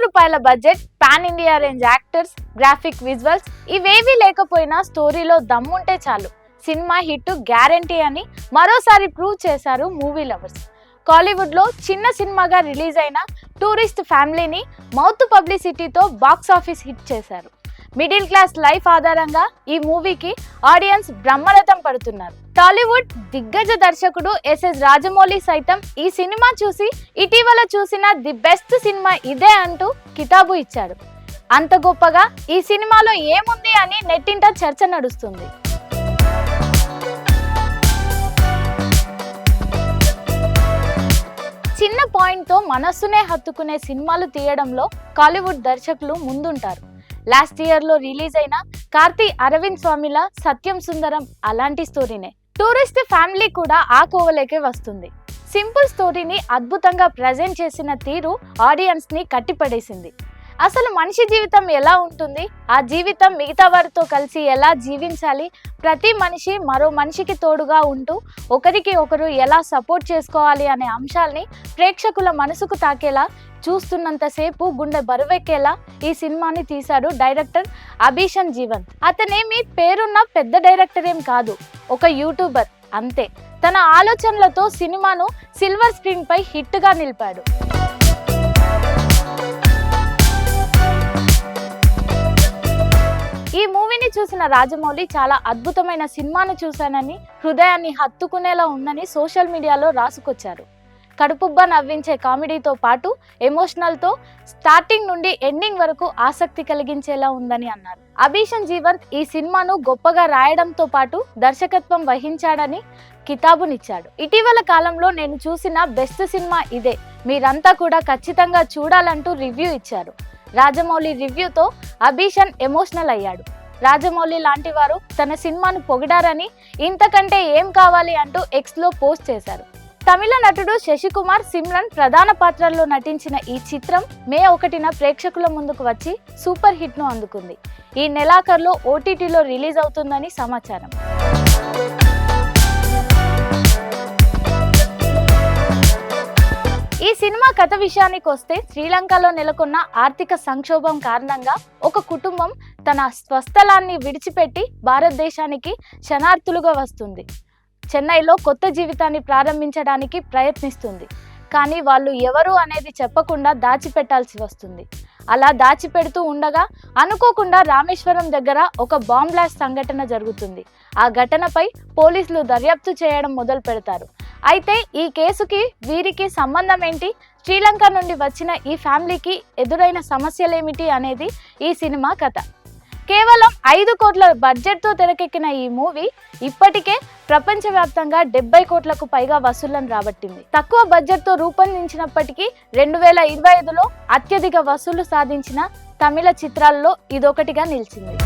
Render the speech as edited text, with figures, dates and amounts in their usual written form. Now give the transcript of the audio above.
రూపాయల budget, pan India range actors, graphic visuals ఇవేవీ లేకపోయినా స్టోరీలో దమ్ముంటే చాలు సినిమా హిట్ గ్యారంటీ అని మరోసారి ప్రూవ్ చేశారు మూవీ లవర్స్. కాలీవుడ్ లో చిన్న సినిమాగా రిలీజ్ అయిన టూరిస్ట్ ఫ్యామిలీని మౌత్ పబ్లిసిటీతో బాక్స్ ఆఫీస్ హిట్ చేశారు. మిడిల్ క్లాస్ లైఫ్ ఆధారంగా ఈ మూవీకి ఆడియన్స్ బ్రహ్మరథం పడుతున్నారు. టాలీవుడ్ దిగ్గజ దర్శకుడు ఎస్ఎస్ రాజమౌళి సైతం ఈ సినిమా చూసి ఇటీవల చూసిన ది బెస్ట్ సినిమా ఇదే అంటూ కితాబు ఇచ్చాడు. అంత గొప్పగా ఈ సినిమాలో ఏముంది అని నెట్టింట చర్చ నడుస్తుంది. చిన్న పాయింట్తో మనస్సునే హత్తుకునే సినిమాలు తీయడంలో కాలీవుడ్ దర్శకులు ముందుంటారు. లాస్ట్ ఇయర్లో రిలీజ్ అయిన కార్తీ అరవింద్ స్వామిల సత్యం సుందరం అలాంటి స్టోరీనే. టూరిస్ట్ ఫ్యామిలీ కూడా ఆ కోవలేకే వస్తుంది. సింపుల్ స్టోరీని అద్భుతంగా ప్రజెంట్ చేసిన తీరు ఆడియన్స్ ని కట్టిపడేసింది. అసలు మనిషి జీవితం ఎలా ఉంటుంది, ఆ జీవితం మిగతా వారితో కలిసి ఎలా జీవించాలి, ప్రతి మనిషి మరో మనిషికి తోడుగా ఉంటూ ఒకరికి ఒకరు ఎలా సపోర్ట్ చేసుకోవాలి అనే అంశాల్ని ప్రేక్షకుల మనసుకు తాకేలా, చూస్తున్నంతసేపు గుండె బరువెక్కేలా ఈ సినిమాని తీశాడు డైరెక్టర్ అభిషన్ జీవంత్. అతనేమి పేరున్న పెద్ద డైరెక్టర్ ఏం కాదు, ఒక యూట్యూబర్ అంతే. తన ఆలోచనలతో సినిమాను సిల్వర్ స్క్రీన్ పై హిట్ గా నిలిపాడు. ఈ మూవీని చూసిన రాజమౌళి చాలా అద్భుతమైన సినిమాను చూశానని, హృదయాన్ని హత్తుకునేలా ఉందని సోషల్ మీడియాలో రాసుకొచ్చారు. కడుపుబ్బా నవ్వించే కామెడీతో పాటు ఎమోషనల్తో స్టార్టింగ్ నుండి ఎండింగ్ వరకు ఆసక్తి కలిగించేలా ఉందని అన్నారు. అభిషన్ జీవంత్ ఈ సినిమాను గొప్పగా రాయడంతో పాటు దర్శకత్వం వహించాడని కితాబునిచ్చాడు. ఇటీవల కాలంలో నేను చూసిన బెస్ట్ సినిమా ఇదే, మీరంతా కూడా ఖచ్చితంగా చూడాలంటూ రివ్యూ ఇచ్చారు. రాజమౌళి రివ్యూతో అభిషన్ ఎమోషనల్ అయ్యాడు. రాజమౌళి లాంటి వారు తన సినిమాను పొగిడారని, ఇంతకంటే ఏం కావాలి అంటూ ఎక్స్లో పోస్ట్ చేశారు. తమిళ నటుడు శశికుమార్, సిమ్రన్ ప్రధాన పాత్రల్లో నటించిన ఈ చిత్రం మే 1న ప్రేక్షకుల ముందుకు వచ్చి సూపర్ హిట్ ను అందుకుంది. ఈ నెలాఖరులో ఓటీటీలో రిలీజ్ అవుతుందని సమాచారం. ఈ సినిమా కథ విషయానికి వస్తే, శ్రీలంకలో నెలకొన్న ఆర్థిక సంక్షోభం కారణంగా ఒక కుటుంబం తన స్వస్థలాన్ని విడిచిపెట్టి భారతదేశానికి శరణార్థులుగా వస్తుంది. చెన్నైలో కొత్త జీవితాన్ని ప్రారంభించడానికి ప్రయత్నిస్తుంది. కానీ వాళ్ళు ఎవరు అనేది చెప్పకుండా దాచిపెట్టాల్సి వస్తుంది. అలా దాచిపెడుతూ ఉండగా అనుకోకుండా రామేశ్వరం దగ్గర ఒక బాంబ్ బ్లాస్ట్ సంఘటన జరుగుతుంది. ఆ ఘటనపై పోలీసులు దర్యాప్తు చేయడం మొదలు పెడతారు. అయితే ఈ కేసుకి వీరికి సంబంధం ఏంటి, శ్రీలంక నుండి వచ్చిన ఈ ఫ్యామిలీకి ఎదురైన సమస్యలేమిటి అనేది ఈ సినిమా కథ. కేవలం 5 కోట్ల బడ్జెట్తో తెరకెక్కిన ఈ మూవీ ఇప్పటికే ప్రపంచవ్యాప్తంగా 70 కోట్లకు పైగా వసూళ్లను రాబట్టింది. తక్కువ బడ్జెట్తో రూపొందించినప్పటికీ 2025లో అత్యధిక వసూళ్లు సాధించిన తమిళ చిత్రాల్లో ఇదొకటిగా నిలిచింది.